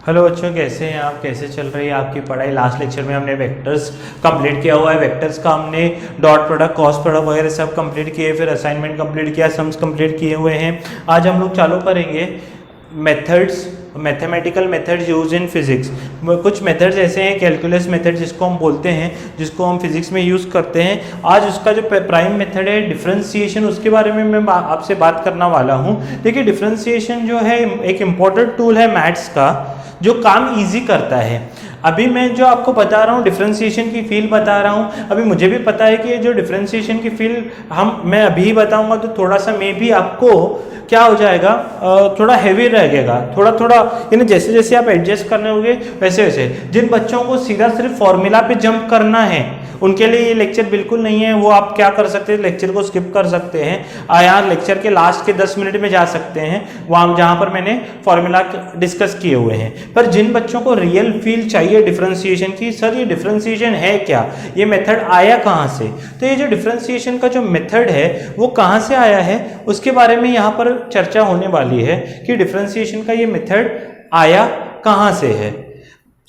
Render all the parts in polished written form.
Hello बच्चों, कैसे हैं आप? कैसे चल रही है आपकी पढ़ाई? लास्ट लेक्चर में हमने वेक्टर्स कंप्लीट किया हुआ है। वेक्टर्स का हमने डॉट प्रोडक्ट, क्रॉस प्रोडक्ट वगैरह सब कंप्लीट किए, फिर असाइनमेंट कंप्लीट किया, सम्स कंप्लीट किए हुए हैं। आज हम लोग चालू करेंगे methods, mathematical methods use in physics. कुछ मेथड्स ऐसे हैं, कैलकुलस मेथड जिसको हम बोलते हैं, जिसको हम फिजिक्स में यूज़ करते हैं। आज उसका जो प्राइम मेथड है डिफरेंशिएशन, उसके बारे में मैं आपसे बात करना वाला हूँ। देखिए, डिफरेंशिएशन जो है एक इम्पॉर्टेंट टूल है मैथ्स का, जो काम इजी करता है। अभी मैं जो आपको बता रहा हूँ डिफरेंशिएशन की फील्ड बता रहा हूँ, अभी मुझे भी पता है कि ये जो डिफरेंशिएशन की फील्ड मैं अभी ही बताऊंगा तो थोड़ा सा मे भी आपको क्या हो जाएगा, थोड़ा हैवी रहेगा, थोड़ा थोड़ा यानी जैसे जैसे आप एडजस्ट करने होंगे वैसे वैसे। जिन बच्चों को सीधा सिर्फ फॉर्मूला पे जंप करना है उनके लिए ये लेक्चर बिल्कुल नहीं है। वो आप क्या कर सकते हैं, लेक्चर को स्किप कर सकते हैं, यहाँ लेक्चर के लास्ट के 10 मिनट में जा सकते हैं, वहाँ जहाँ पर मैंने फॉर्मूला डिस्कस किए हुए हैं। पर जिन बच्चों को रियल फील चाहिए डिफरेंशिएशन की, सर ये डिफरेंशिएशन है क्या, ये मेथड आया कहाँ से, तो ये जो डिफरेंशिएशन का जो मेथड है वो कहाँ से आया है उसके बारे में यहाँ पर चर्चा होने वाली है कि डिफरेंशिएशन का ये मेथड आया कहाँ से है।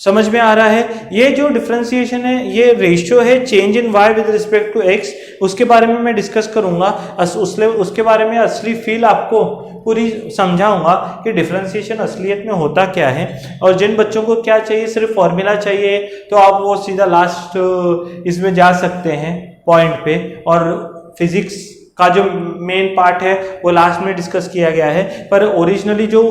समझ में आ रहा है? ये जो डिफरेंशिएशन है ये रेशियो है change in y with respect to x, उसके बारे में मैं डिस्कस करूंगा। उसके बारे में असली फील आपको पूरी समझाऊंगा कि डिफरेंशिएशन असलियत में होता क्या है। और जिन बच्चों को क्या चाहिए, सिर्फ फॉर्मूला चाहिए, तो आप वो सीधा लास्ट इसमें जा सकते हैं पॉइंट पे, और फिजिक्स का जो मेन पार्ट है वो लास्ट में डिस्कस किया गया है। पर ओरिजिनली जो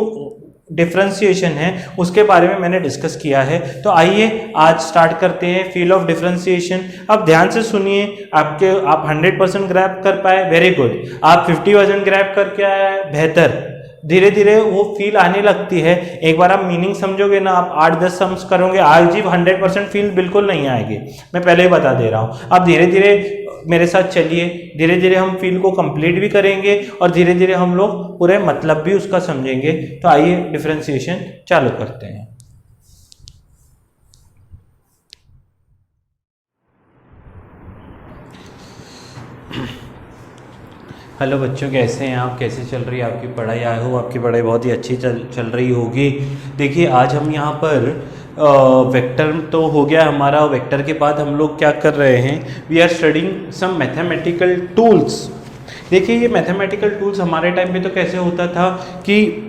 डिफरेंशिएशन है उसके बारे में मैंने डिस्कस किया है। तो आइए आज स्टार्ट करते हैं फील्ड ऑफ डिफरेंशिएशन। अब ध्यान से सुनिए, आप 100% ग्रैब कर पाए, वेरी गुड। आप 50% ग्रैब करके आए, बेहतर। धीरे धीरे वो फील आने लगती है। एक बार आप मीनिंग समझोगे ना, आप 8-10 सम्स करोगे, आज जी 100% फील बिल्कुल नहीं आएगी, मैं पहले ही बता दे रहा हूँ। आप धीरे धीरे मेरे साथ चलिए, धीरे धीरे हम फील को कंप्लीट भी करेंगे और धीरे धीरे हम लोग पूरे मतलब भी उसका समझेंगे। तो आइए डिफरेंशिएशन चालू करते हैं। हेलो बच्चों, कैसे हैं आप? कैसे चल रही है आपकी पढ़ाई? आई हो आपकी पढ़ाई बहुत ही अच्छी चल रही होगी। देखिए, आज हम यहाँ पर वेक्टर तो हो गया हमारा, वेक्टर के बाद हम लोग क्या कर रहे हैं, we are studying some mathematical tools. देखिए, ये मैथमेटिकल टूल्स हमारे टाइम पे तो कैसे होता था कि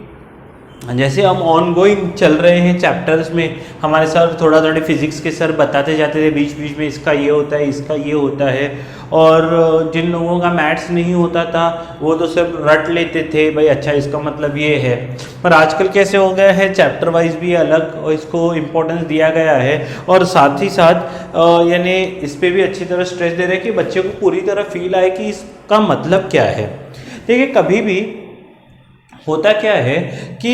जैसे हम ऑन गोइंग चल रहे हैं चैप्टर्स में, हमारे सर थोड़ा थोड़ी फिजिक्स के सर बताते जाते थे बीच बीच में, इसका ये होता है, इसका ये होता है। और जिन लोगों का मैथ्स नहीं होता था वो तो सब रट लेते थे, भाई अच्छा इसका मतलब ये है। पर आजकल कैसे हो गया है, चैप्टर वाइज भी अलग इसको इम्पोर्टेंस दिया गया है, और साथ ही साथ यानी इस पर भी अच्छी तरह स्ट्रेस दे रहे हैं कि बच्चे को पूरी तरह फील आए कि इसका मतलब क्या है। देखिए, कभी भी होता क्या है कि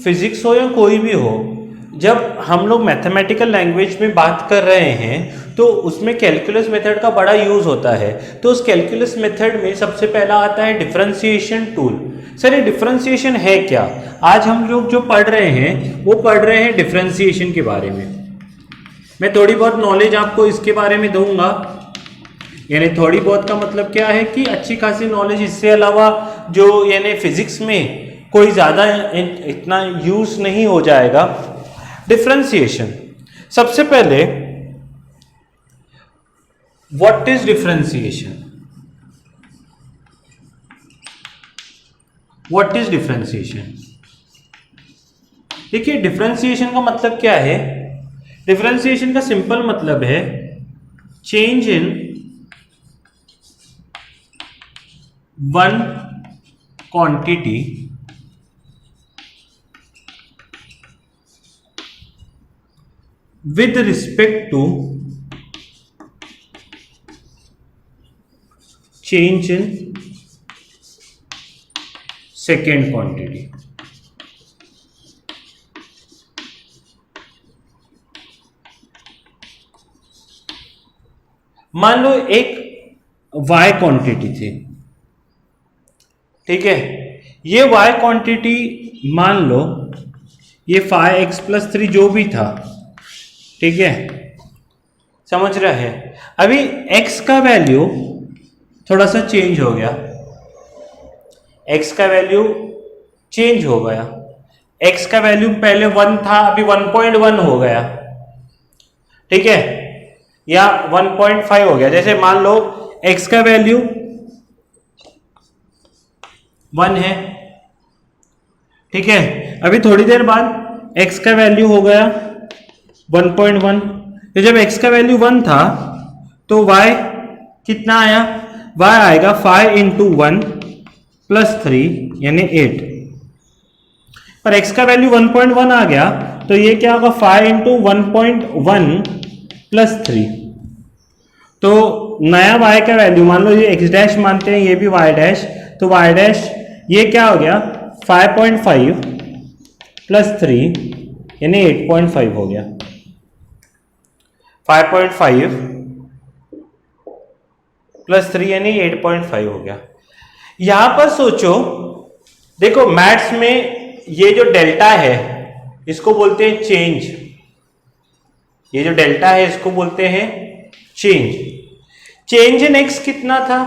फिजिक्स हो या कोई भी हो, जब हम लोग मैथमेटिकल लैंग्वेज में बात कर रहे हैं तो उसमें कैलकुलस मेथड का बड़ा यूज होता है। तो उस कैलकुलस मेथड में सबसे पहला आता है डिफरेंशिएशन टूल। सर ये डिफरेंशिएशन है क्या? आज हम लोग जो पढ़ रहे हैं वो पढ़ रहे हैं डिफरेंशिएशन के बारे में। मैं थोड़ी बहुत नॉलेज आपको इसके बारे में दूंगा, यानी थोड़ी बहुत का मतलब क्या है कि अच्छी खासी नॉलेज। इससे अलावा जो यानी फिजिक्स में कोई ज़्यादा इतना यूज नहीं हो जाएगा। डिफरेंशिएशन, सबसे पहले what is differentiation? What is differentiation? देखिए, डिफरेंशिएशन का मतलब क्या है? डिफरेंशिएशन का सिंपल मतलब है change in one quantity with respect to change in second quantity। मान लो एक y क्वांटिटी थी, ठीक है, ये y क्वांटिटी मान लो ये 5x+3 जो भी था, ठीक है, समझ रहा है। अभी x का वैल्यू थोड़ा सा चेंज हो गया, x का वैल्यू चेंज हो गया, x का वैल्यू पहले 1 था, अभी 1.1 हो गया, ठीक है, या 1.5 हो गया। जैसे मान लो x का वैल्यू 1 है, ठीक है, अभी थोड़ी देर बाद x का वैल्यू हो गया 1.1। तो जब x का वैल्यू 1 था तो y कितना आया, y आएगा 5 इंटू 1 प्लस 3 यानी 8। पर x का वैल्यू 1.1 आ गया तो ये क्या होगा, 5 इंटू 1.1 प्लस 3। तो नया y का वैल्यू मान लो ये x डैश मानते हैं, ये भी y डैश, तो y डैश ये क्या हो गया 5.5 प्लस 3 यानी 8.5 हो गया। 5.5 प्लस 3 यानी 8.5 हो गया। यहां पर सोचो, देखो मैथ्स में ये जो डेल्टा है इसको बोलते हैं चेंज, ये जो डेल्टा है इसको बोलते हैं चेंज। चेंज इन एक्स कितना था,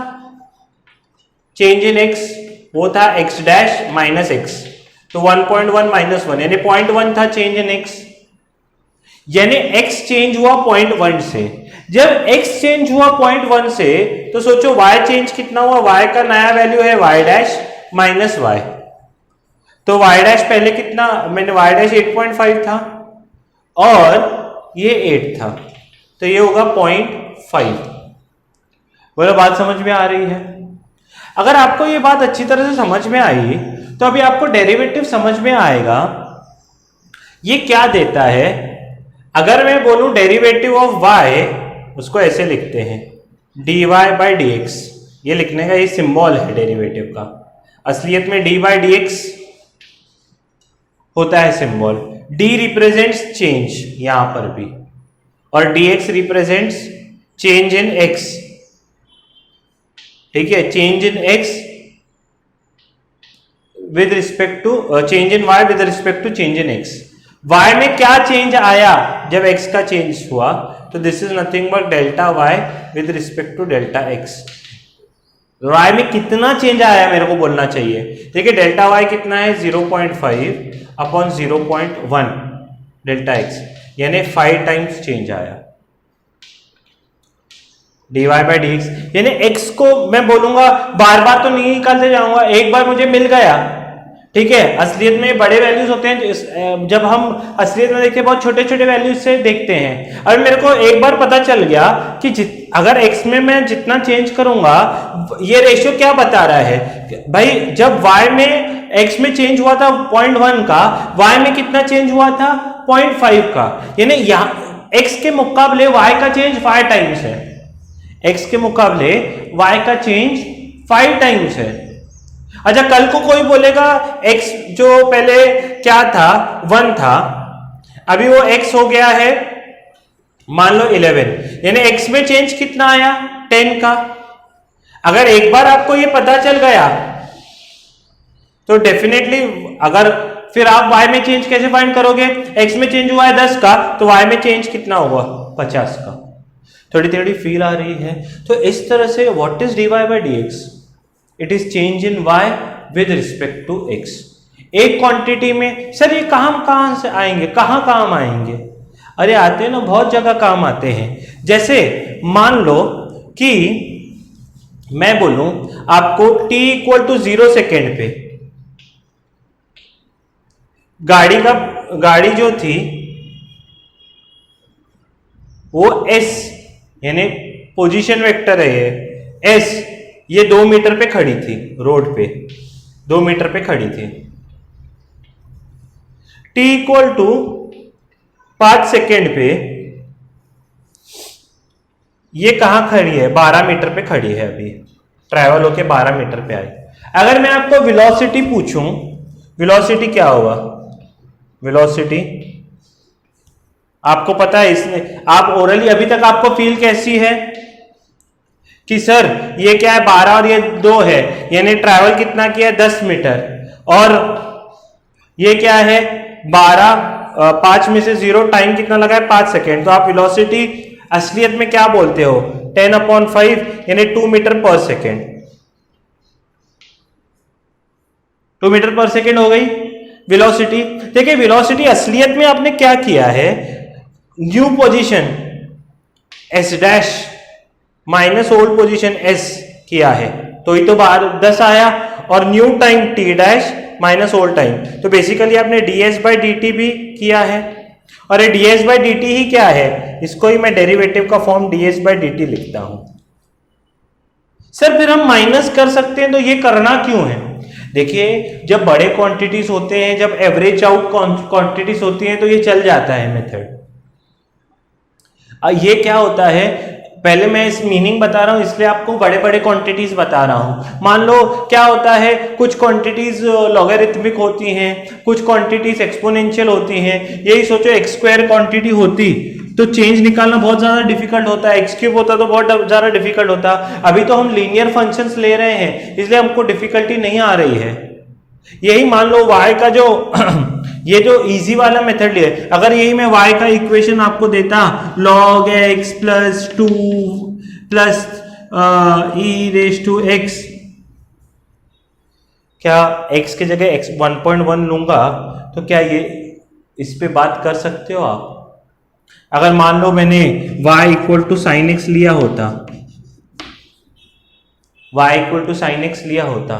चेंज इन एक्स वो था एक्स डैश माइनस एक्स, तो 1.1 माइनस 1 यानी 0.1 था चेंज इन एक्स, यानी x चेंज हुआ 0.1 से। जब x चेंज हुआ 0.1 से तो सोचो y चेंज कितना हुआ, y का नया वैल्यू है y डैश माइनस y, तो y डैश पहले कितना, मैंने y डैश 8.5 था और ये 8 था, तो ये होगा 0.5। बोलो बात समझ में आ रही है? अगर आपको ये बात अच्छी तरह से समझ में आई तो अभी आपको डेरिवेटिव समझ में आएगा। ये क्या देता है, अगर मैं बोलूं डेरिवेटिव ऑफ y, उसको ऐसे लिखते हैं dy बाई डी एक्स, ये लिखने का ये सिंबल है डेरिवेटिव का। असलियत में dy बाई डी एक्स होता है सिंबल, d रिप्रेजेंट्स चेंज यहां पर भी, और dx represents change in x, ठीक है, change in x with respect to change in y with respect to change in x। y में क्या चेंज आया जब x का चेंज हुआ, तो this is nothing but delta y with respect to delta x। y में कितना change आया मेरे को बोलना चाहिए। देखिए डेल्टा y कितना है 0.5 अपॉन 0.1 डेल्टा x, यानी 5 टाइम्स चेंज आया dy बाई डी एक्स। यानी x को मैं बोलूंगा बार बार तो नहीं निकालते जाऊंगा, एक बार मुझे मिल गया, ठीक है। असलियत में बड़े वैल्यूज होते हैं, जब हम असलियत में देखते हैं बहुत छोटे छोटे वैल्यूज से देखते हैं। अब मेरे को एक बार पता चल गया कि अगर x में मैं जितना चेंज करूंगा, ये रेशियो क्या बता रहा है भाई, जब y में x में चेंज हुआ था 0.1 का, y में कितना चेंज हुआ था 0.5 का, यानी यहाँ x के मुकाबले y का चेंज 5 टाइम्स है, x के मुकाबले y का चेंज 5 टाइम्स है। अच्छा कल को कोई बोलेगा x जो पहले क्या था 1 था, अभी वो x हो गया है मान लो 11, यानी x में चेंज कितना आया 10 का। अगर एक बार आपको ये पता चल गया तो डेफिनेटली, अगर फिर आप y में चेंज कैसे फाइंड करोगे, x में चेंज हुआ है 10 का तो y में चेंज कितना होगा 50 का। थोड़ी थोड़ी फील आ रही है? तो इस तरह से what is dy by d x, it is change in y with respect to x। एक क्वांटिटी में सर ये कहां से आएंगे, कहां काम आएंगे, अरे आते हैं ना, बहुत जगह काम आते हैं। जैसे मान लो कि मैं बोलूं आपको t इक्वल टू 0 सेकेंड पे गाड़ी जो थी वो s यानी पोजीशन वेक्टर है ये s, ये 2 मीटर पे खड़ी थी, रोड पे 2 मीटर पे खड़ी थी। t इक्वल टू 5 सेकेंड पे ये कहां खड़ी है, 12 मीटर पे खड़ी है, अभी ट्रैवल होके 12 मीटर पे आई। अगर मैं आपको वेलोसिटी पूछूं, वेलोसिटी क्या होगा, वेलोसिटी आपको पता है, इसमें आप ओरली अभी तक आपको फील कैसी है कि सर ये क्या है 12 और ये 2 है, यानी ट्रैवल कितना किया है 10 मीटर, और ये क्या है 12, 5 में से 0 टाइम कितना लगा है 5 सेकेंड। तो आप वेलोसिटी असलियत में क्या बोलते हो 10/5 यानी 2 मीटर पर सेकेंड, 2 मीटर पर सेकेंड हो गई वेलोसिटी, देखिए वेलोसिटी असलियत में आपने क्या किया है, new position S dash minus old position S किया है, तो ही तो बाहर 10 आया, और new time T dash minus old time, तो बेसिकली आपने ds बाई डी टी भी किया है, और ये ds बाई डी टी ही क्या है, इसको ही मैं डेरिवेटिव का form ds by D T लिखता हूं। सर फिर हम माइनस कर सकते हैं, तो ये करना क्यों है? देखिए जब बड़े क्वांटिटीज होते हैं, जब एवरेज आउट क्वांटिटीज होती हैं, तो ये चल जाता है मेथड। ये क्या होता है, पहले मैं इस मीनिंग बता रहा हूं, इसलिए आपको बड़े बड़े क्वांटिटीज बता रहा हूं। मान लो क्या होता है, कुछ क्वांटिटीज लॉगरिथमिक होती हैं, कुछ क्वांटिटीज एक्सपोनेंशियल होती हैं। यही सोचो एक्स स्क्वायर क्वांटिटी होती तो चेंज निकालना बहुत ज्यादा डिफिकल्ट होता है, एक्स क्यूब होता तो बहुत ज्यादा डिफिकल्ट होता। अभी तो हम लीनियर फंक्शंस ले रहे हैं, इसलिए हमको डिफिकल्टी नहीं आ रही है। यही मान लो y का जो ये जो इजी वाला मेथड है, अगर यही मैं y का इक्वेशन आपको देता log x plus 2 plus e raise to x, क्या x की जगह x 1.1 लूंगा तो क्या ये इस पे बात कर सकते हो आप? अगर मान लो मैंने y equal to sine x लिया होता, y equal to sine x लिया होता,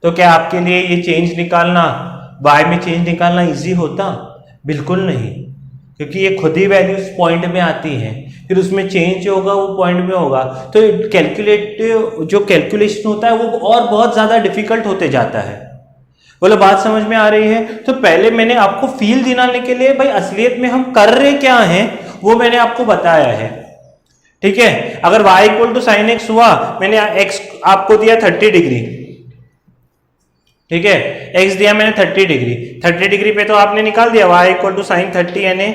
तो क्या आपके लिए ये चेंज निकालना, y में चेंज निकालना इजी होता? बिल्कुल नहीं, क्योंकि ये खुद ही वैल्यूज पॉइंट में आती हैं, फिर उसमें चेंज होगा वो पॉइंट में होगा, तो जो कैलकुलेशन होता है वो और बहुत ज्यादा डिफिकल्ट होते जाता है। बोलो बात समझ में आ रही है? तो पहले मैंने आपको फील दिलाने के लिए भाई असलियत में हम कर रहे क्या हैं वो मैंने आपको बताया है, ठीक है। अगर y equal to sine x हुआ, मैंने x आपको दिया 30 डिग्री, ठीक है, x दिया मैंने 30 डिग्री, 30 डिग्री पे तो आपने निकाल दिया y इक्वल टू साइन 30 यानी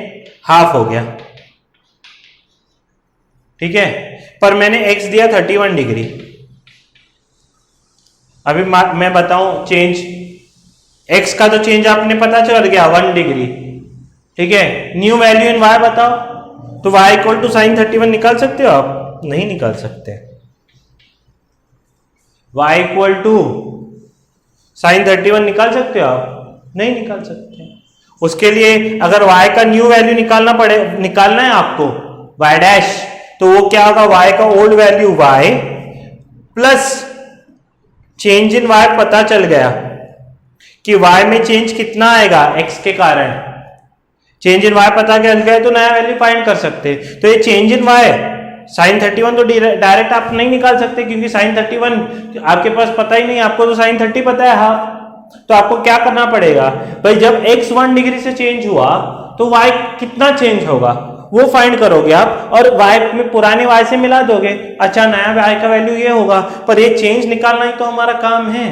हाफ हो गया, ठीक है। पर मैंने x दिया 31 डिग्री। अभी मैं बताऊं चेंज, x का तो चेंज आपने पता चल गया 1 डिग्री, ठीक है। न्यू वैल्यू इन y बताओ, तो y इक्वल टू साइन 31 निकाल सकते हो आप? नहीं निकाल सकते। y इक्वल टू साइन 31 निकाल सकते हो आप? नहीं निकाल सकते। उसके लिए अगर y का न्यू वैल्यू निकालना है आपको y डैश, तो वो क्या होगा, y का old value y plus change in y पता चल गया कि y में चेंज कितना आएगा x के कारण, चेंज इन y पता चल गया तो नया वैल्यू फाइंड कर सकते। तो ये चेंज इन y साइन 31 तो डायरेक्ट आप नहीं निकाल सकते, क्योंकि साइन 31 आपके पास पता ही नहीं, आपको तो साइन 30 पता है हाफ। तो आपको क्या करना पड़ेगा भाई, जब x 1 डिग्री से चेंज हुआ तो y कितना चेंज होगा वो फाइंड करोगे आप, और y में पुराने y से मिला दोगे, अच्छा नया y का वैल्यू ये होगा, पर ये चेंज निकालना ही तो हमारा काम है।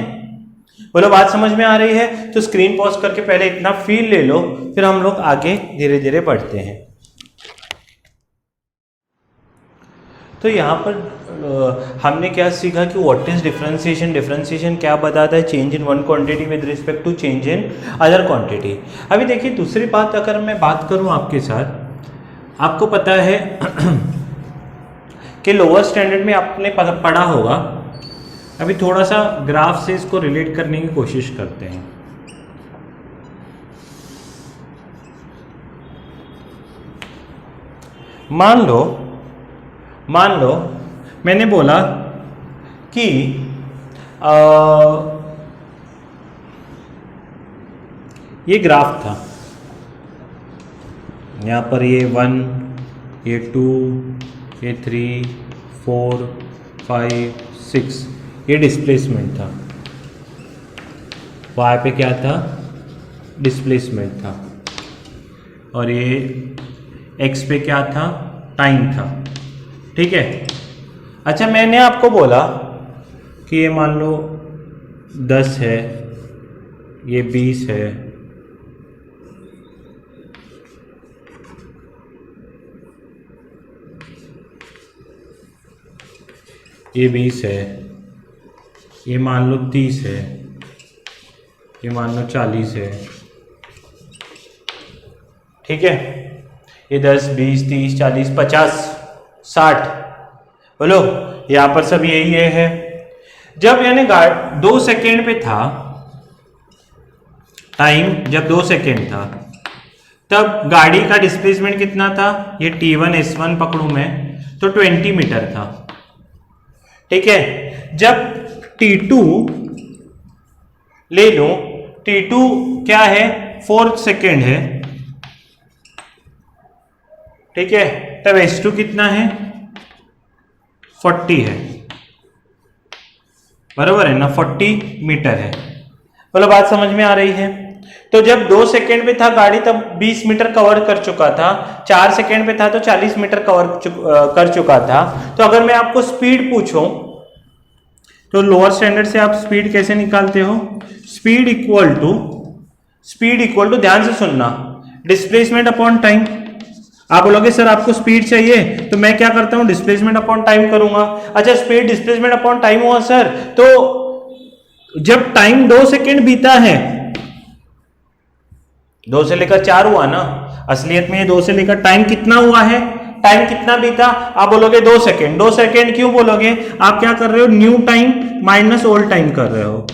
बोलो बात समझ में आ रही है? तो स्क्रीन पॉज करके पहले इतना फील ले लो, फिर हम लोग आगे धीरे धीरे बढ़ते हैं। तो यहाँ पर हमने क्या सीखा कि व्हाट इज डिफरेंशिएशन, डिफरेंशिएशन क्या बताता है, change in one quantity with respect to change in other quantity. अभी देखिए दूसरी बात अगर मैं बात करूँ आपके साथ, आपको पता है कि लोअर स्टैंडर्ड में आपने पढ़ा होगा, अभी थोड़ा सा ग्राफ से इसको रिलेट करने की कोशिश करते हैं। मान लो मैंने बोला कि ये ग्राफ था, यहाँ पर ये 1, ये 2, ये 3, 4, 5, 6 ये डिस्प्लेसमेंट था, y पे क्या था, डिस्प्लेसमेंट था, और ये x पे क्या था, टाइम था, ठीक है। अच्छा मैंने आपको बोला कि ये मान लो 10 है, ये 20 है, ये 20 है, ये मान लो 30 है, ये मान लो 40 है, ठीक है। ये 10, 20, 30, 40, 50, 60, बोलो यहाँ पर सब यही है। जब यानी 2 सेकेंड पे था, टाइम जब 2 सेकेंड था, तब गाड़ी का डिस्प्लेसमेंट कितना था, ये T1 S1 पकड़ू मैं तो 20 मीटर था। ठीक है, जब T2 ले लो, T2 क्या है 4 सेकेंड है। ठीक है, तब S2 कितना है 40 है, बराबर है ना, 40 मीटर है। बोलो बात समझ में आ रही है। तो जब 2 सेकेंड पे था गाड़ी तब 20 मीटर कवर कर चुका था, 4 सेकेंड पे था तो 40 मीटर कर चुका था। तो अगर मैं आपको स्पीड पूछूं तो लोअर स्टैंडर्ड से आप स्पीड कैसे निकालते हो, स्पीड इक्वल टू ध्यान से सुनना, डिस्प्लेसमेंट अपॉन टाइम। आप बोलोगे सर आपको स्पीड चाहिए तो मैं क्या करता हूं, डिस्प्लेसमेंट अपॉन टाइम करूंगा। अच्छा, स्पीड डिस्प्लेसमेंट अपॉन टाइम हुआ सर, तो जब टाइम 2 सेकेंड बीता है, 2 से लेकर 4 हुआ ना, असलियत में ये 2 से लेकर टाइम कितना हुआ है, टाइम कितना बीता, आप बोलोगे 2 सेकेंड। 2 सेकेंड क्यों बोलोगे, आप क्या कर रहे हो, new time minus old time कर रहे हो।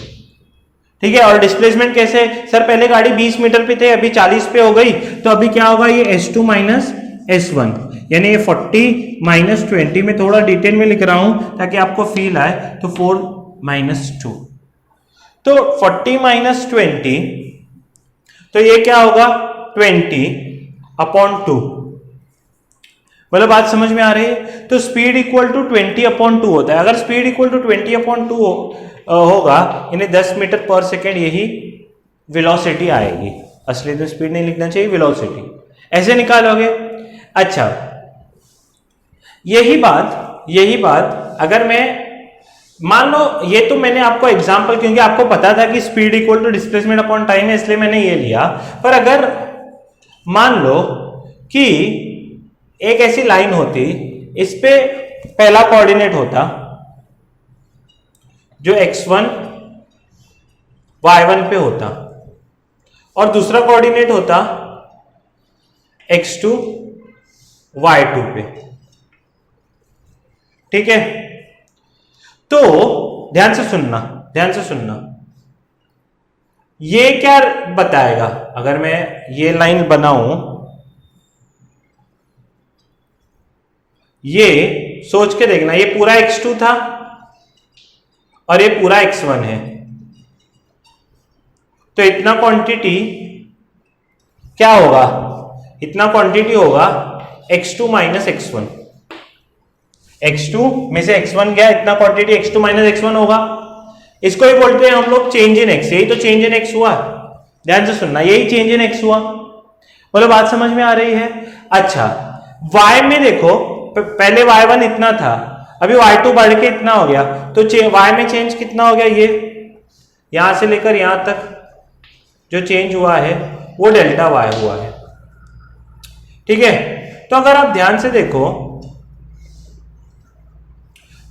ठीक है, और डिस्प्लेसमेंट कैसे, सर पहले गाड़ी 20 मीटर पे थे अभी 40 पे हो गई, तो अभी क्या होगा, ये S2 माइनस S1, यानी ये 40 माइनस 20 में थोड़ा डिटेल में लिख रहा हूं ताकि आपको फील आए। तो 4 माइनस 2, तो 40 माइनस 20, तो ये क्या होगा 20 अपॉन 2। मतलब बात समझ में आ रही है। तो स्पीड इक्वल टू 20 अपॉन 2 होता है। अगर स्पीड इक्वल टू 20 अपॉन 2 होगा, यानी 10 मीटर पर सेकेंड, यही वेलोसिटी आएगी। असली तो स्पीड नहीं लिखना चाहिए, वेलोसिटी ऐसे निकालोगे। अच्छा, यही बात अगर मैं मान लो, ये तो मैंने आपको एग्जांपल, क्योंकि आपको पता था कि speed equal to displacement upon time है, इसलिए मैंने ये लिया। पर अगर मान लो कि एक ऐसी लाइन होती, इस पे पहला कोऑर्डिनेट होता जो x1 y1 पे होता, और दूसरा कोऑर्डिनेट होता x2 y2 पे। ठीक है, तो ध्यान से सुनना, ये क्या बताएगा, अगर मैं ये लाइन बनाऊं, ये सोच के देखना, ये पूरा x2 था और ये पूरा x1 है, तो इतना क्वांटिटी क्या होगा, इतना क्वांटिटी होगा x2 माइनस x1। x2 में से x1 गया, इतना क्वांटिटी x2 माइनस x1 होगा। इसको ही बोलते हैं हम लोग चेंज इन x। यही तो चेंज इन x हुआ, ध्यान से सुनना, यही चेंज इन x हुआ। बोलो बात समझ में आ रही है। अच्छा, y में देखो, पहले y1 इतना था, अभी y2 बढ़ के इतना हो गया, तो y में चेंज कितना हो गया, ये यहां से लेकर यहां तक जो चेंज हुआ है वो डेल्टा y हुआ है। ठीक है, तो अगर आप ध्यान से देखो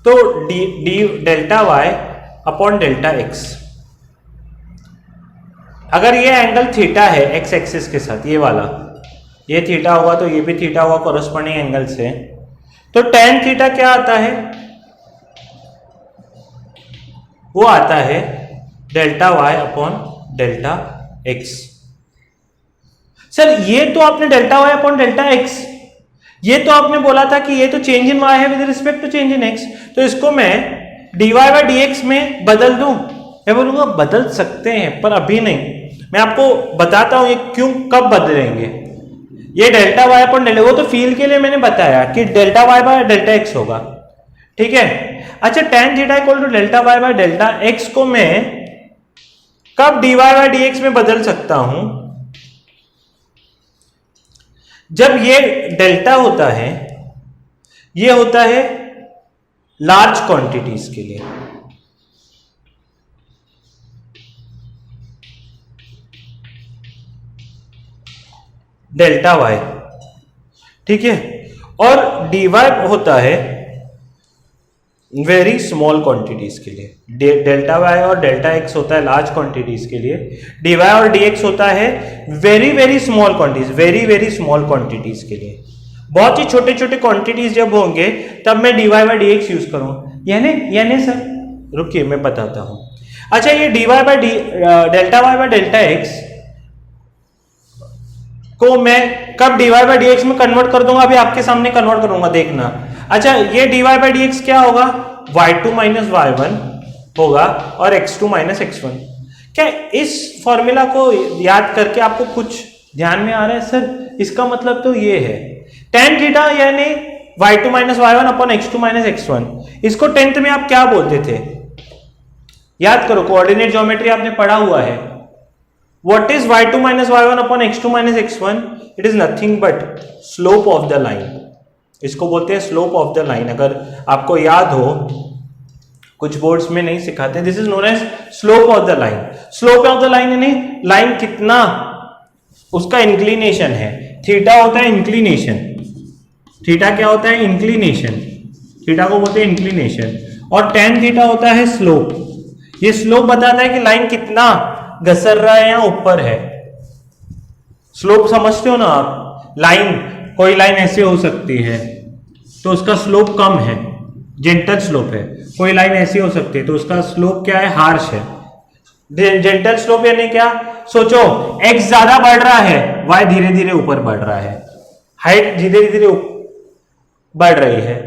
तो D delta y upon delta x, अगर ये एंगल थीटा है x एक्सिस के साथ, ये वाला, ये थीटा होगा तो ये भी थीटा होगा कॉरस्पॉन्डिंग एंगल से, तो tan थीटा क्या आता है, वो आता है delta y upon delta x। Sir ये तो आपने delta y upon delta x, ये तो आपने बोला था कि ये तो चेंज इन y है with respect to change in x, तो इसको मैं dy बाय dx में बदल दूं। मैं बोलूंगा बदल सकते हैं पर अभी नहीं, मैं आपको बताता हूं ये क्यों, कब बदलेंगे। ये डेल्टा y अपॉन डेल्टा, वो तो फील के लिए मैंने बताया कि delta y by delta x होगा। ठीक है, अच्छा, tan theta equal to delta y by delta x को मैं कब dy बाय dx में बदल सकता हूं, जब ये डेल्टा होता है, ये होता है लार्ज क्वांटिटीज के लिए। डेल्टा y, ठीक है, और dy होता है वेरी स्मॉल क्वांटिटीज के लिए। डेल्टा y और डेल्टा x होता है लार्ज क्वांटिटीज के लिए, dy और dx होता है very very small quantities, very very small quantities के लिए। बहुत ही छोटे छोटे क्वांटिटीज जब होंगे तब मैं dy बाय dx यूज करूं, यानी सर रुकिए मैं बताता हूं। अच्छा, ये dy by delta y by delta x को मैं कब dy बाई डी एक्स में कन्वर्ट कर दूंगा, अभी आपके सामने कन्वर्ट करूंगा, देखना। अच्छा, ये dy बाई डी एक्स क्या होगा, y2 माइनस y1 होगा और x2 माइनस x1। क्या इस फॉर्मूला को याद करके आपको कुछ ध्यान में आ रहा है? सर इसका मतलब तो ये है tan थीटा यानी y2 minus y1 upon x2 minus x1। इसको 10th में आप क्या बोलते थे, याद करो, कोऑर्डिनेट ज्योमेट्री आपने पढ़ा हुआ है। What is y2 minus y1 upon x2 minus x1? It is nothing but slope of the line. इसको बोलते हैं slope of the line। अगर आपको याद हो, कुछ बोर्ड्स में नहीं सिखाते, this is known as slope of the line. Slope of the line यानी लाइन कितना उसका इंक्लिनेशन है। थीटा होता है इंक्लिनेशन, थीटा क्या होता है, इंक्लिनेशन, थीटा को बोलते हैं इंक्लिनेशन। और tan थीटा होता है स्लोप। ये स्लोप बताता है कि लाइन कितना घसर रहा है या ऊपर है। स्लोप समझते हो ना आप, लाइन, कोई लाइन ऐसे हो सकती है तो उसका स्लोप कम है, जेंटल स्लोप है। कोई लाइन ऐसी हो सकती है तो उसका स्लोप क्या है, हार्श है। जेंटल स्लोप यानी क्या, सोचो x ज्यादा बढ़ रहा है, y धीरे धीरे ऊपर बढ़ रहा है, हाइट धीरे धीरे बढ़ रही है।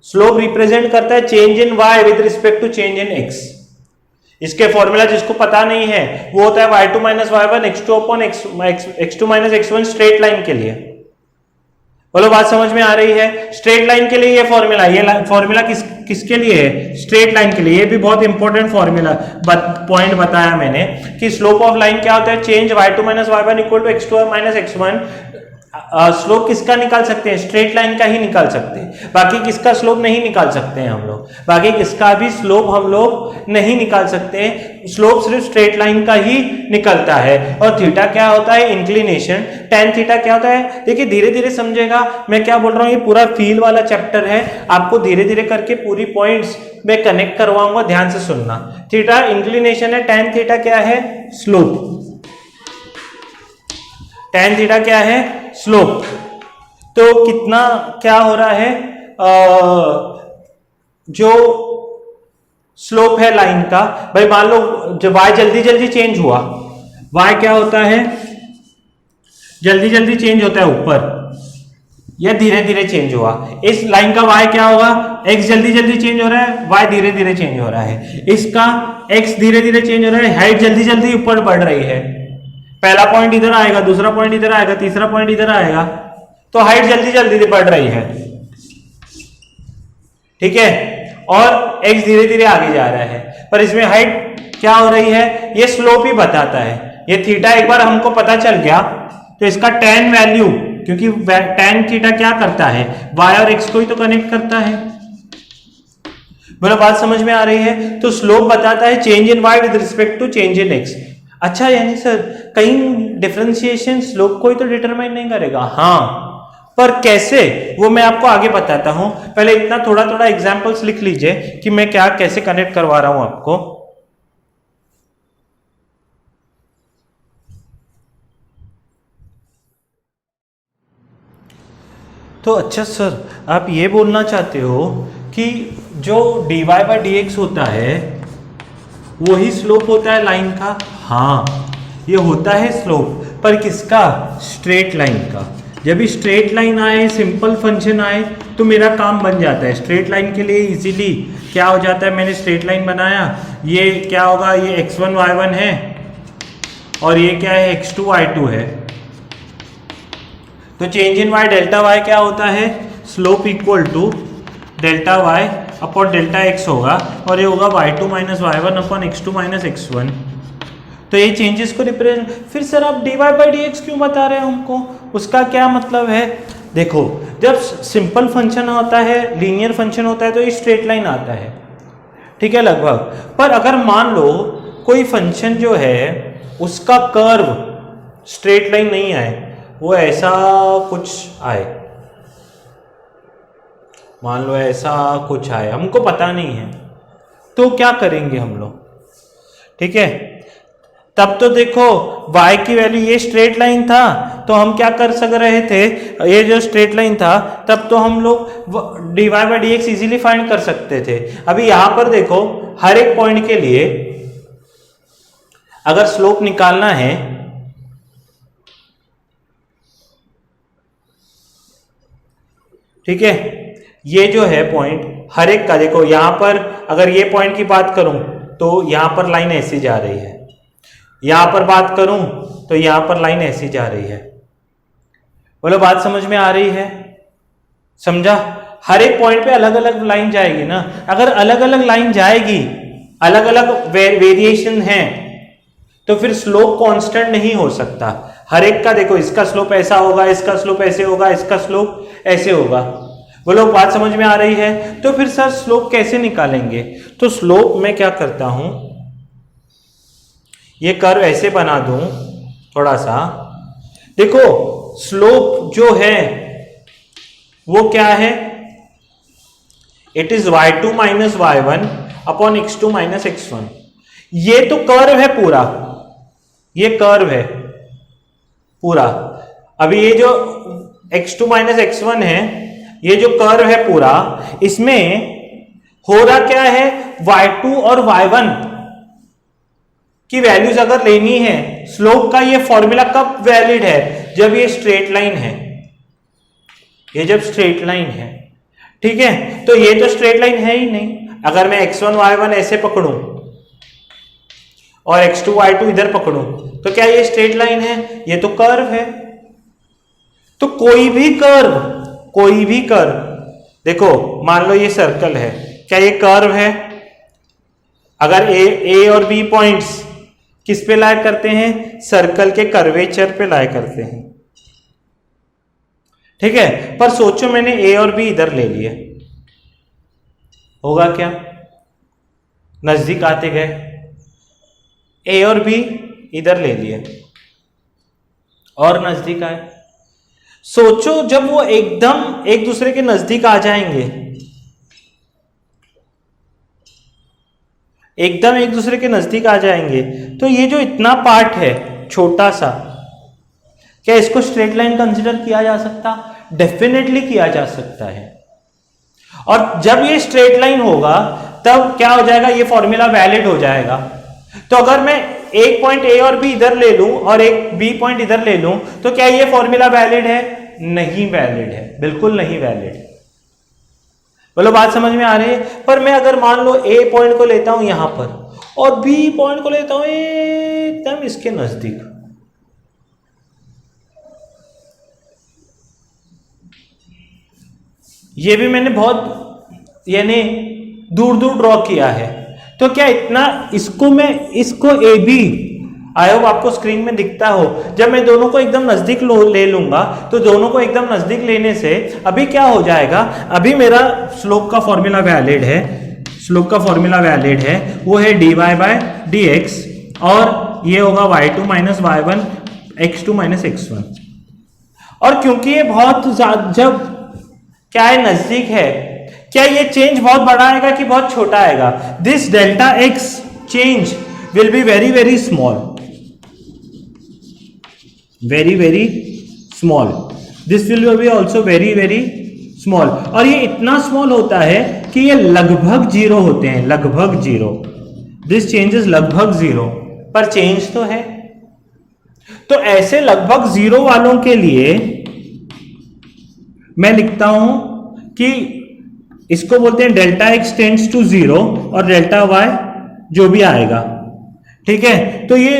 स्लोप रिप्रेजेंट करता है change in y with respect to change in x। इसके फॉर्मूला जिसको पता नहीं है वो होता है y2 minus y1 x2 upon x2 minus x1 straight line के लिए। बोलो बात समझ में आ रही है? स्ट्रेट लाइन के लिए ये फॉर्मूला, ये फॉर्मूला किसके लिए है, स्ट्रेट लाइन के लिए। ये भी बहुत इंपॉर्टेंट फॉर्मूला पॉइंट बताया मैंने कि स्लोप ऑफ लाइन क्या होता है, change y2 minus y1 equal to x2 minus x1। Slope किसका निकाल सकते हैं, स्ट्रेट लाइन का ही निकाल सकते हैं, बाकी किसका स्लोप नहीं निकाल सकते हैं हम लोग, बाकी किसका भी स्लोप हम लोग नहीं निकाल सकते हैं। स्लोप सिर्फ स्ट्रेट लाइन का ही निकलता है। और थीटा क्या होता है, इंक्लिनेशन। tan थीटा क्या होता है, देखिए धीरे धीरे समझेगा मैं क्या बोल रहा हूँ, ये पूरा फील वाला चैप्टर है, आपको धीरे धीरे करके पूरी पॉइंट्स में कनेक्ट करवाऊंगा, ध्यान से सुनना। थीटा इंक्लिनेशन है, tan थीटा क्या है, स्लोप। tan थीटा क्या है, स्लोप। तो कितना क्या हो रहा है, जो स्लोप है लाइन का, भाई मान लो जब y जल्दी जल्दी चेंज हुआ, y क्या होता है, जल्दी जल्दी चेंज होता है ऊपर, या धीरे धीरे चेंज हुआ। इस लाइन का y क्या होगा, x जल्दी जल्दी चेंज हो रहा है, y धीरे धीरे चेंज हो रहा है। इसका x धीरे धीरे चेंज हो रहा है, हाइट जल्दी जल्दी ऊपर बढ़ रही है। पहला पॉइंट इधर आएगा, दूसरा पॉइंट इधर आएगा, तीसरा पॉइंट इधर आएगा, तो हाइट जल्दी जल्दी बढ़ रही है, ठीक है। और x धीरे धीरे आगे जा रहा है, पर इसमें हाइट क्या हो रही है, ये स्लोप ही बताता है। ये थीटा एक बार हमको पता चल गया तो इसका tan वैल्यू, क्योंकि tan थीटा क्या करता है, y और x को ही तो कनेक्ट करता है। बोलो बात समझ में आ रही है? तो स्लोप बताता है change in y with respect to change in x। अच्छा, यानी सर कहीं डिफरेंशिएशन स्लोप को ही तो डिटरमाइन नहीं करेगा। हाँ, पर कैसे, वो मैं आपको आगे बताता हूं। पहले इतना थोड़ा थोड़ा एग्जांपल्स लिख लीजिए कि मैं क्या कैसे कनेक्ट करवा रहा हूं आपको। तो अच्छा सर, आप ये बोलना चाहते हो कि जो dy बाई डी एक्स होता है वही स्लोप होता है लाइन का? हाँ, ये होता है स्लोप, पर किसका, स्ट्रेट लाइन का। जब भी स्ट्रेट लाइन आए, सिंपल फंक्शन आए, तो मेरा काम बन जाता है। स्ट्रेट लाइन के लिए इजीली क्या हो जाता है, मैंने स्ट्रेट लाइन बनाया, ये क्या होगा, ये x1 y1 है और ये क्या है, x2 y2 है। तो change in y delta y क्या होता है, slope equal to delta y upon delta x होगा, और ये होगा y2 minus y1 upon x2 minus x1। तो ये चेंजेस को रिप्रेजेंट। फिर सर आप dy बाई डी एक्स क्यों बता रहे हैं हमको, उसका क्या मतलब है? देखो, जब सिंपल फंक्शन होता है, लीनियर फंक्शन होता है, तो ये स्ट्रेट लाइन आता है, ठीक है, लगभग। पर अगर मान लो कोई फंक्शन जो है उसका कर्व स्ट्रेट लाइन नहीं आए, वो ऐसा कुछ आए, मान लो ऐसा कुछ आए, हमको पता नहीं है, तो क्या करेंगे हम लोग, ठीक है। तब तो देखो y की वैल्यू, ये स्ट्रेट लाइन था तो हम क्या कर सक रहे थे, ये जो स्ट्रेट लाइन था तब तो हम लोग dy by d x easily find कर सकते थे। अभी यहां पर देखो, हर एक पॉइंट के लिए अगर स्लोप निकालना है ठीक है, ये जो है पॉइंट हर एक का, देखो यहां पर अगर ये पॉइंट की बात करूं तो यहां पर लाइन ऐसी जा रही है, यहां पर बात करूं तो यहां पर लाइन ऐसी जा रही है। बोलो बात समझ में आ रही है? समझा? हर एक पॉइंट पे अलग अलग लाइन जाएगी ना। अगर अलग अलग लाइन जाएगी, अलग अलग वेरिएशन है, तो फिर स्लोप कांस्टेंट नहीं हो सकता। हर एक का देखो, इसका स्लोप ऐसा होगा, इसका स्लोप ऐसे होगा, इसका स्लोप ऐसे होगा। बोलो बात समझ में आ रही है? तो फिर सर स्लोप कैसे निकालेंगे? तो स्लोप मैं क्या करता हूं, ये कर्व ऐसे बना दूं थोड़ा सा। देखो स्लोप जो है वो क्या है, it is y2 minus y1 upon x2 minus x1। ये तो कर्व है पूरा, ये कर्व है पूरा। अभी ये जो x2 माइनस x1 है, ये जो कर्व है पूरा, इसमें हो रहा क्या है, y2 और y1 की वैल्यूज अगर लेनी है, स्लोप का ये फॉर्मूला कब वैलिड है, जब ये स्ट्रेट लाइन है, ये जब स्ट्रेट लाइन है। ठीक है, तो ये तो स्ट्रेट लाइन है ही नहीं। अगर मैं x1 y1 ऐसे पकड़ूं और x2 y2 इधर पकड़ूं, तो क्या ये स्ट्रेट लाइन है? ये तो कर्व है। तो कोई भी कर्व देखो, मान लो ये सर्कल है, क्या ये कर्व है? अगर ए और बी पॉइंट्स किस पे लाया करते हैं, सर्कल के कर्वेचर पे लाया करते हैं। ठीक है, पर सोचो मैंने ए और बी इधर ले लिए, होगा क्या? नजदीक आते गए, ए और बी इधर ले लिए और नजदीक आए। सोचो जब वो एकदम एक दूसरे के नजदीक आ जाएंगे, एकदम एक दूसरे के नजदीक आ जाएंगे, तो ये जो इतना पार्ट है छोटा सा, क्या इसको स्ट्रेट लाइन कंसीडर किया जा सकता? डेफिनेटली किया जा सकता है। और जब ये स्ट्रेट लाइन होगा तब क्या हो जाएगा, ये फॉर्मूला वैलिड हो जाएगा। तो अगर मैं एक पॉइंट ए और बी इधर ले लूं और एक बी पॉइंट इधर ले लूं, तो क्या ये फॉर्मूला वैलिड है? नहीं वैलिड है, बिल्कुल नहीं वैलिड। बोलो बात समझ में आ रही है? पर मैं अगर मान लो ए पॉइंट को लेता हूं यहां पर और बी पॉइंट को लेता हूं एकदम इसके नजदीक, ये भी मैंने बहुत यानी दूर दूर ड्रॉ किया है, तो क्या इतना इसको ए बी, आई होप आपको स्क्रीन में दिखता हो, जब मैं दोनों को एकदम नजदीक ले लूंगा, तो दोनों को एकदम नजदीक लेने से अभी क्या हो जाएगा, अभी मेरा स्लोप का फॉर्मूला वैलिड है, स्लोप का फॉर्मूला वैलिड है, वो है dy बाय dx, और ये होगा y2 minus y1 x2 minus x1। और क्योंकि ये बहुत जब क्या है नजदीक है, क्या ये चेंज बहुत बड़ा आएगा कि बहुत छोटा आएगा? This delta x change will be very very small, very very small, this will be also very very small. और ये इतना स्मॉल होता है कि ये लगभग जीरो होते हैं, लगभग जीरो। दिस चेंज इज लगभग जीरो, पर चेंज तो है। तो ऐसे लगभग जीरो वालों के लिए मैं लिखता हूं कि इसको बोलते हैं delta x tends to zero और डेल्टा वाई जो भी आएगा। ठीक है, तो ये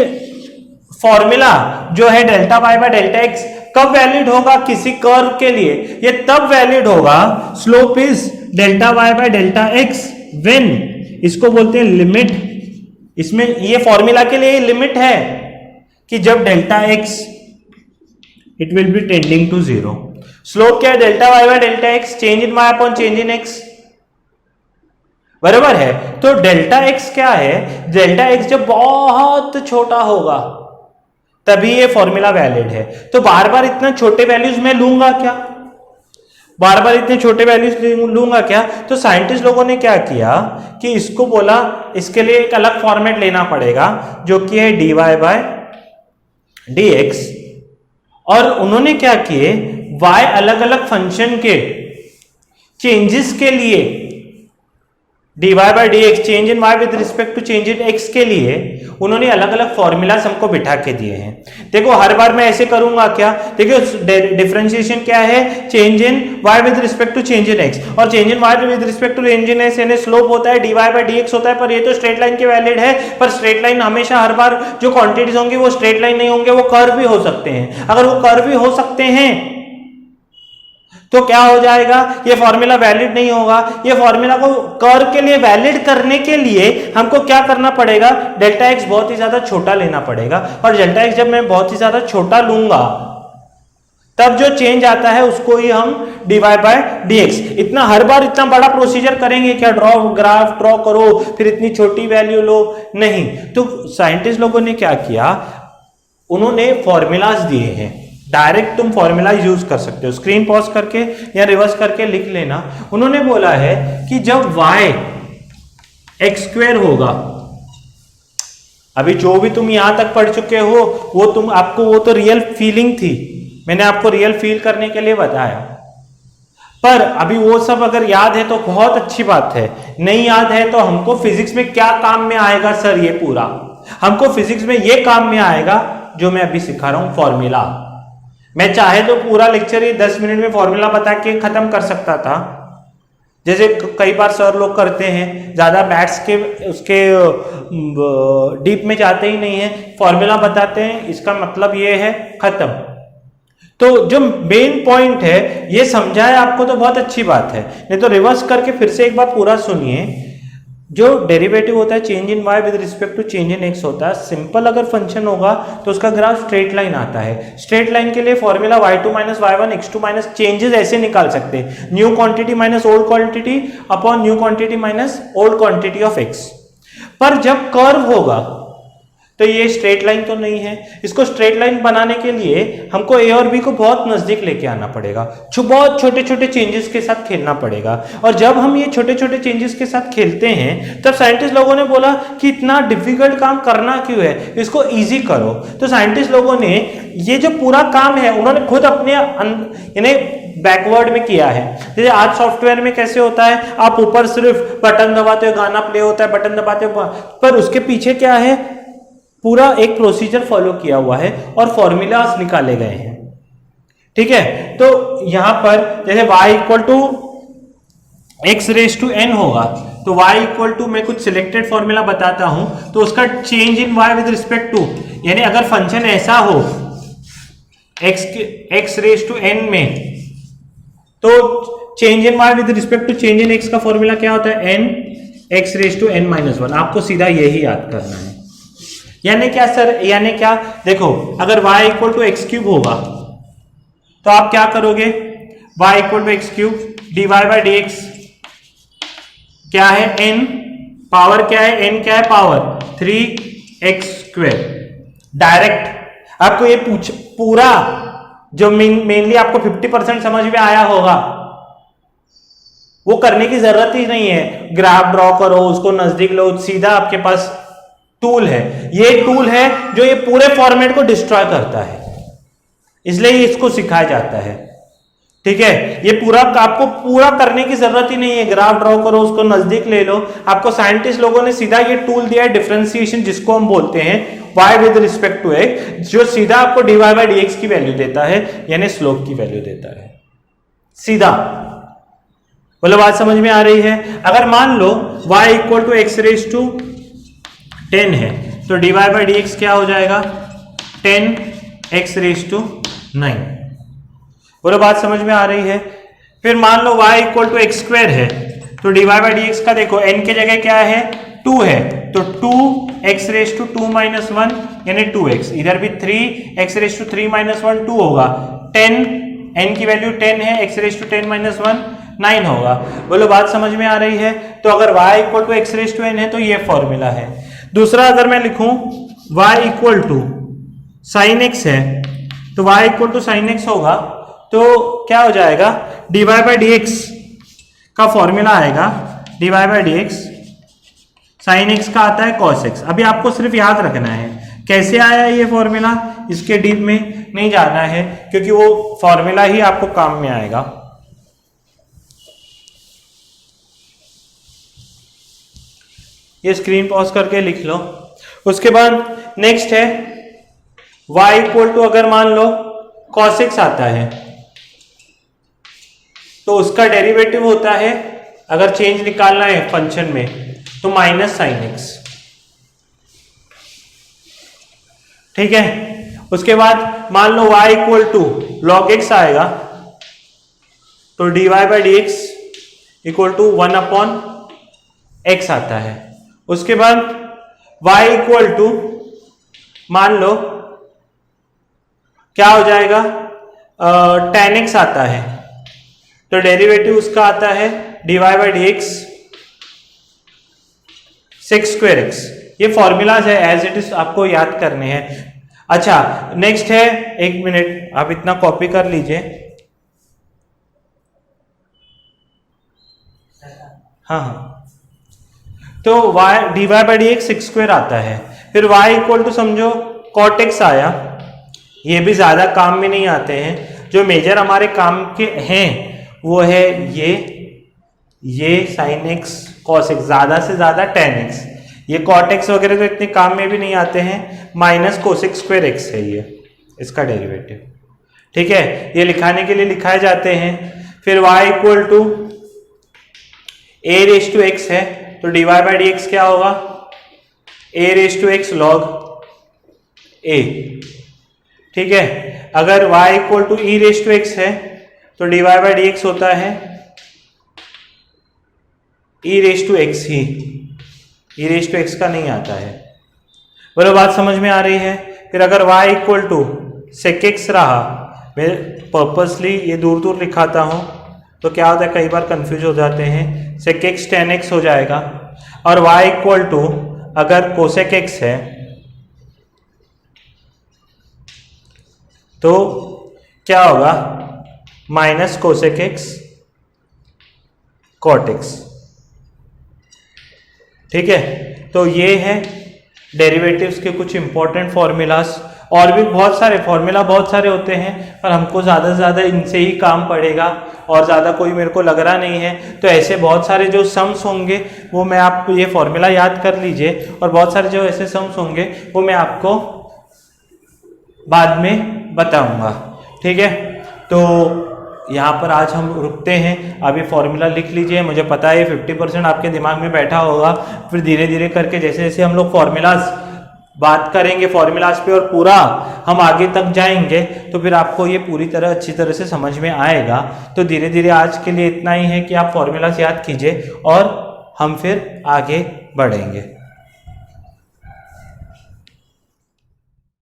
फॉर्मूला जो है delta y by delta x कब वैलिड होगा किसी कर्व के लिए? ये तब वैलिड होगा, slope is delta y by delta x when, इसको बोलते हैं लिमिट। इसमें ये फॉर्मूला के लिए लिमिट है कि जब delta x it will be tending to zero. Slope क्या है? Delta y by delta x, change in y upon change in x, बराबर है। तो डेल्टा एक्स क्या है? डेल्टा एक्स जब बहुत छोटा होगा तभी ये फॉर्मूला वैलिड है। तो बार बार इतना छोटे वैल्यूज में लूंगा क्या? बार बार इतने छोटे वैल्यूज लूंगा क्या? तो साइंटिस्ट लोगों ने क्या किया कि इसको बोला इसके लिए एक अलग फॉर्मेट लेना पड़ेगा जो कि है dy बाय dx, और उन्होंने क्या किए, y अलग अलग फंक्शन के चेंजेस के लिए dy by d x change in y with respect to change in x के लिए उन्होंने अलग अलग फॉर्मूलाज हमको बिठा के दिए हैं। देखो हर बार मैं ऐसे करूंगा क्या, देखिए डिफरेंशिएशन क्या है, change in y with respect to change in x, और change in y with respect to change in x यानी स्लोप होता है dy बाई डी एक्स होता है, पर ये तो स्ट्रेट लाइन के वैलिड है, पर स्ट्रेट लाइन हमेशा हर बार जो क्वांटिटीज होंगी वो स्ट्रेट लाइन नहीं होंगे, वो कर्व भी हो सकते हैं। अगर वो कर्व भी हो सकते हैं तो क्या हो जाएगा, ये फॉर्मूला वैलिड नहीं होगा। ये फॉर्मूला को कर्व के लिए वैलिड करने के लिए हमको क्या करना पड़ेगा, डेल्टा एक्स बहुत ही ज्यादा छोटा लेना पड़ेगा, और डेल्टा एक्स जब मैं बहुत ही ज्यादा छोटा लूंगा तब जो चेंज आता है उसको ही हम dy बाय dx, इतना हर बार इतना बड़ा प्रोसीजर करेंगे क्या, ग्राफ ड्रॉ करो फिर इतनी छोटी वैल्यू लो, नहीं। तो साइंटिस्ट लोगों ने क्या किया, उन्होंने फॉर्मूलाज दिए हैं, डायरेक्ट तुम फॉर्मूला यूज कर सकते हो, स्क्रीन पॉज करके या रिवर्स करके लिख लेना। उन्होंने बोला है कि जब y एक्स स्क्वायर होगा, अभी जो भी तुम यहां तक पढ़ चुके हो वो तुम आपको वो तो रियल फीलिंग थी, मैंने आपको रियल फील करने के लिए बताया, पर अभी वो सब अगर याद है तो बहुत अच्छी बात है, नहीं याद है तो हमको फिजिक्स में क्या काम में आएगा सर, ये पूरा हमको फिजिक्स में ये काम में आएगा जो मैं अभी सिखा रहा हूं फॉर्मूला। मैं चाहे तो पूरा लेक्चर ही 10 मिनट में फॉर्मूला बता के खत्म कर सकता था, जैसे कई बार सर लोग करते हैं, ज्यादा मैथ्स के उसके डीप में जाते ही नहीं है, फॉर्मूला बताते हैं, इसका मतलब ये है खत्म। तो जो मेन पॉइंट है ये समझाए आपको तो बहुत अच्छी बात है, नहीं तो रिवर्स करके फिर से एक बार पूरा सुनिए। जो डेरिवेटिव होता है change in y with respect to change in x होता है, सिंपल अगर फंक्शन होगा तो उसका ग्राफ स्ट्रेट लाइन आता है। स्ट्रेट लाइन के लिए formula y2 minus y1 x2 minus changes ऐसे निकाल सकते हैं, new quantity minus old quantity upon new quantity minus old quantity of x। पर जब कर्व होगा तो ये स्ट्रेट लाइन तो नहीं है, इसको स्ट्रेट लाइन बनाने के लिए हमको a और b को बहुत नजदीक लेके आना पड़ेगा, बहुत छोटे छोटे चेंजेस के साथ खेलना पड़ेगा। और जब हम ये छोटे छोटे चेंजेस के साथ खेलते हैं तब साइंटिस्ट लोगों ने बोला कि इतना डिफिकल्ट काम करना क्यों है, इसको इजी करो। तो साइंटिस्ट लोगों ने ये जो पूरा काम है उन्होंने खुद अपने यानी बैकवर्ड में किया है। जैसे आज सॉफ्टवेयर में कैसे होता है, आप ऊपर सिर्फ बटन दबाते हो, गाना प्ले होता है, बटन दबाते हो, पर उसके पीछे क्या है, पूरा एक प्रोसीजर फॉलो किया हुआ है और फॉर्मूलाज निकाले गए हैं। ठीक है, तो यहां पर जैसे y equal to x raise to n होगा, तो y इक्वल टू मैं कुछ सिलेक्टेड फॉर्मूला बताता हूं, तो उसका change in y with respect to, यानी अगर फंक्शन ऐसा हो एक्स रेस टू एन में, तो change in y with respect to change in x का फॉर्मूला क्या होता है, n x raise to n minus one. आपको सीधा यही याद करना है। यानी क्या सर, यानी क्या, देखो अगर y equal to x cube होगा तो आप क्या करोगे, y equal to x cube dy by d x क्या है, n पावर क्या है, n क्या है पावर 3x स्क्वायर। डायरेक्ट आपको ये पूरा जो मेनली आपको 50% समझ में आया होगा वो करने की जरूरत ही नहीं है, ग्राफ ड्रॉ करो, उसको नजदीक लो, सीधा आपके पास टूल है। ये टूल है जो ये पूरे फॉर्मेट को डिस्ट्रॉय करता है, इसलिए इसको सिखाया जाता है। ठीक है, ये पूरा आपको पूरा करने की जरूरत ही नहीं है, ग्राफ ड्रॉ करो, उसको नजदीक ले लो। आपको साइंटिस्ट लोगों ने सीधा ये टूल दिया है डिफरेंशिएशन, जिसको हम बोलते हैं y with respect to x, जो सीधा आपको dy बाई dx की वैल्यू देता है, यानी स्लोप की वैल्यू देता है सीधा। बोलो बात समझ में आ रही है। अगर मान लो y equal to x raise to 10 है तो dy बाई डी एक्स क्या हो जाएगा, 10 एक्स रेस टू 9। बोलो बात समझ में आ रही है। फिर मान लो y equal to x square है तो dy बाई डी एक्स का देखो n के जगह क्या है, 2 है, तो 2 एक्स रेस टू 2 माइनस 1 यानी 2x, इधर भी 3 एक्स रेस टू 3 माइनस 1 2 होगा, 10 n की वैल्यू 10 है, एक्स रेस टू 10 माइनस 1 9 होगा। बोलो बात समझ में आ रही है। तो अगर y equal to x raise to n है तो ये फॉर्मूला है। दूसरा अगर मैं लिखूं y equal to sine x है तो y equal to sine x होगा, तो क्या हो जाएगा, dy बाई डी एक्स का फॉर्मूला आएगा, dy by d x sine x का आता है कॉस एक्स। अभी आपको सिर्फ याद रखना है कैसे आया ये फॉर्मूला, इसके डीप में नहीं जाना है क्योंकि वो फॉर्मूला ही आपको काम में आएगा। ये स्क्रीन पॉज करके लिख लो। उसके बाद नेक्स्ट है y इक्वल टू, अगर मान लो cos x आता है तो उसका डेरिवेटिव होता है, अगर चेंज निकालना है फंक्शन में तो माइनस साइन एक्स। ठीक है। उसके बाद मान लो y equal to log x आएगा तो dy by d x equal to 1/x आता है। उसके बाद y इक्वल टू मान लो क्या हो जाएगा, tan x आता है तो डेरिवेटिव उसका आता है dy by d x sex square x. ये फॉर्मूलाज है, एज इट इज आपको याद करने हैं। अच्छा नेक्स्ट है, एक मिनट आप इतना कॉपी कर लीजिए। हाँ, तो y dy by d x sex square आता है। फिर y इक्वल टू समझो cot x आया, ये भी ज्यादा काम में नहीं आते हैं, जो मेजर हमारे काम के हैं वो है ये sin x cos x, ज्यादा से ज्यादा tan x। ये cot x वगैरह तो इतने काम में भी नहीं आते हैं, माइनस कोसेक स्क्वायर एक्स है ये इसका डेरिवेटिव। ठीक है, ये लिखाने के लिए लिखाए जाते हैं। फिर y equal to a raise to x है तो dy बाई डी एक्स क्या होगा, a raise to x log a। ठीक है, अगर y equal to e raise to x है तो dy बाई डी एक्स होता है e रेज टू x ही, e रेज टू x का नहीं आता है। बोलो बात समझ में आ रही है। फिर अगर y equal to sec x रहा, मैं पर्पसली ये दूर दूर लिखाता हूं तो क्या होता है, कई बार कंफ्यूज हो जाते हैं, सेक एक्स टेन एक्स हो जाएगा। और y इक्वल टू अगर कोसेक एक्स है तो क्या होगा, minus cosec x cot x. ठीक है, तो ये है डेरिवेटिव्स के कुछ इंपॉर्टेंट फॉर्मूलाज। और भी बहुत सारे फॉर्मूला बहुत सारे होते हैं, पर हमको ज़्यादा से ज़्यादा इनसे ही काम पड़ेगा और ज़्यादा कोई मेरे को लग रहा नहीं है। तो ऐसे बहुत सारे जो सम्स होंगे वो मैं आपको, ये फॉर्मूला याद कर लीजिए, और बहुत सारे जो ऐसे सम्स होंगे वो मैं आपको बाद में बताऊंगा। ठीक है, तो यहाँ पर आज हम रुकते हैं। अभी फॉर्मूला लिख लीजिए, मुझे पता है 50% आपके दिमाग में बैठा होगा। फिर धीरे धीरे करके जैसे जैसे हम लोग फॉर्मूलाज बात करेंगे फॉर्मूलाज पे और पूरा हम आगे तक जाएंगे तो फिर आपको ये पूरी तरह अच्छी तरह से समझ में आएगा। तो धीरे धीरे आज के लिए इतना ही है कि आप फॉर्मूलाज याद कीजिए और हम फिर आगे बढ़ेंगे।